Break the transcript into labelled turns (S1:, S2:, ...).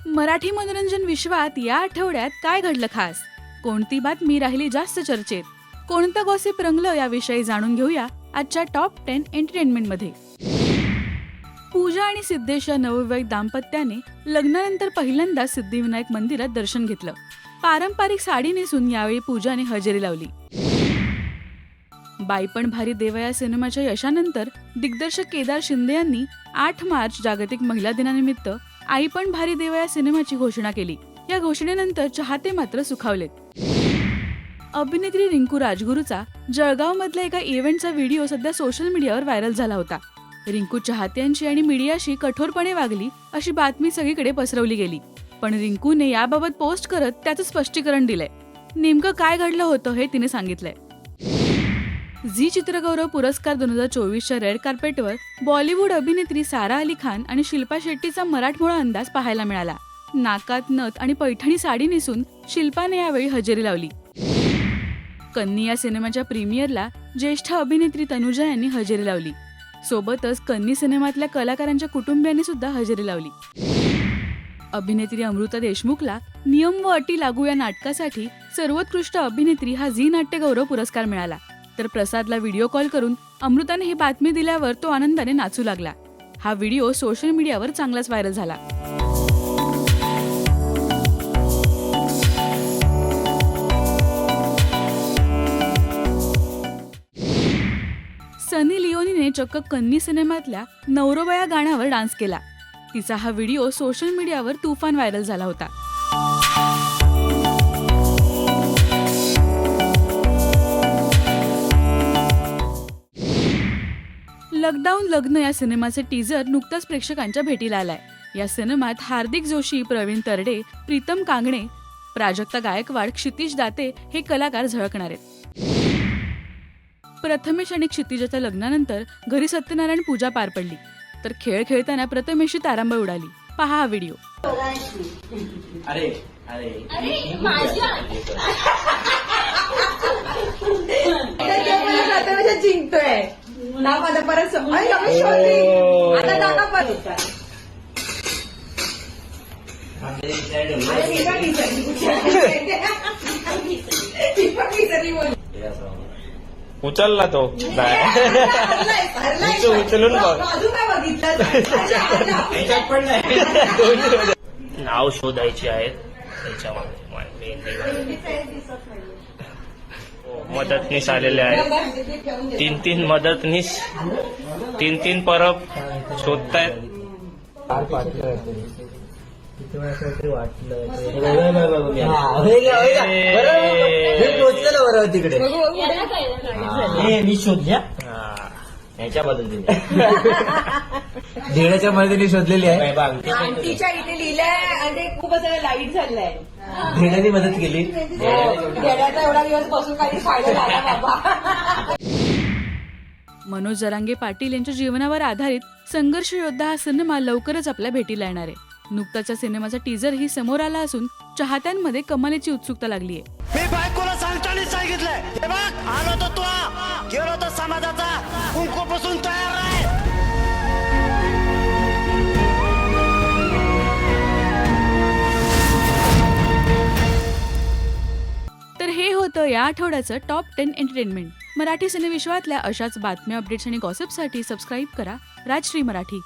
S1: मराठी मनोरंजन विश्वात या आठवड्यात काय घडलं खास, कोणती बातमी राहिली जास्त चर्चेत, कोणतं गॉसिप रंगलं याविषयी जाणून घेऊया आजच्या टॉप 10 एंटरटेनमेंटमध्ये. पूजा आणि सिद्धेश या नवविवाहित दाम्पत्याने लग्नानंतर पहिल्यांदा सिद्धिविनायक मंदिरात दर्शन घेतलं. पारंपरिक साडी नेसून यावेळी पूजाने हजेरी लावली. बाई पण भारी देवा या सिनेमाच्या यशानंतर दिग्दर्शक केदार शिंदे यांनी 8 मार्च जागतिक महिला दिनानिमित्त आई पण भारी देवा या सिनेमाची घोषणा केली. या घोषणेनंतर चाहते मात्र सुखावलेत. अभिनेत्री रिंकू राजगुरूचा जळगाव मधल्या एका इव्हेंटचा व्हिडिओ सध्या सोशल मीडियावर व्हायरल झाला होता. रिंकू चाहत्यांची आणि मीडियाशी कठोरपणे वागली अशी बातमी सगळीकडे पसरवली गेली. पण रिंकूने याबाबत पोस्ट करत त्याचं स्पष्टीकरण दिलंय. नेमकं काय घडलं होतं हे तिने सांगितलंय. झी चित्रगौरव पुरस्कार 2024च्या रेड कार्पेटवर बॉलिवूड अभिनेत्री सारा अली खान आणि शिल्पा शेट्टीचा मराठमोळा अंदाज पाहायला मिळाला. नाकात नथ आणि पैठणी साडी नेसून शिल्पाने यावेळी हजेरी लावली. कन्नी या सिनेमाच्या प्रीमियरला ज्येष्ठ अभिनेत्री तनुजा यांनी हजेरी लावली. सोबतच कन्नी सिनेमातल्या कलाकारांच्या कुटुंबियांनी सुद्धा हजेरी लावली. अभिनेत्री अमृता देशमुखला नियम व अटी लागू या नाटकासाठी सर्वोत्कृष्ट अभिनेत्री हा झी नाट्यगौरव पुरस्कार मिळाला. तर प्रसादला व्हिडिओ कॉल करून अमृताने ही बातमी दिल्यावर तो आनंदाने नाचू लागला. हा व्हिडिओ सोशल मीडियावर चांगलाच व्हायरल झाला. सनी लिओनीने चक्क कन्नी सिनेमातल्या नवरोबा या गाण्यावर डान्स केला. तिचा हा व्हिडिओ सोशल मीडियावर तुफान व्हायरल झाला होता. लॉकडाऊन लग्न या सिनेमाचे टीझर नुकताच प्रेक्षकांच्या भेटीला आलाय. या सिनेमात हार्दिक जोशी, प्रवीण तरडे, प्रीतम कांगणे, प्राजक्ता गायकवाड, क्षितिज दाते हे कलाकार झळकणार आहेत. प्रथमेश आणि क्षितिजाच्या लग्नानंतर घरी सत्यनारायण पूजा पार पडली. तर खेळ खेळताना प्रथमेशची तारांबळ उडाली. पहा हा व्हिडिओ.
S2: जिंकतोय ना माझा परत
S3: उचलला तो उचलून नाव शोधायची आहेत त्याच्यामध्ये मदतनीस आलेले आहेत. 3 मदतनीस 3 परब शोधतायत.
S4: तिकडे मी शोधल्या याच्या मदतीने ढेण्याच्या मदतीने शोधलेली आहे.
S2: आंटीच्या इथे लिहिलंय आणि खूप असं लाईट झालंय.
S4: ढेण्याने मदत केली.
S2: ढेण्याचा एवढा दिवस बसून काही फायदा झाला बाबा.
S1: मनोज जरांगे पाटील यांच्या जीवनावर आधारित संघर्ष योद्धा हा सिनेमा लवकरच आपल्या भेटीला येणार आहे. नुकताच सिनेमाचा टीझरही समोर आला असून चाहत्यांमध्ये कमालीची उत्सुकता लागली आहे.
S5: मी बायकोला सांगितलंय, हे बघ आलो तर तू गेलो तर समाजाचा कुंकूपासून तयार आहे.
S1: तर हे होतं या आठवड्याचं टॉप 10 एंटरटेनमेंट. मराठी सिनेविश्वातल्या अशाच बातम्या, अपडेट्स आणि गॉसिपसाठी सबस्क्राईब करा राजश्री मराठी.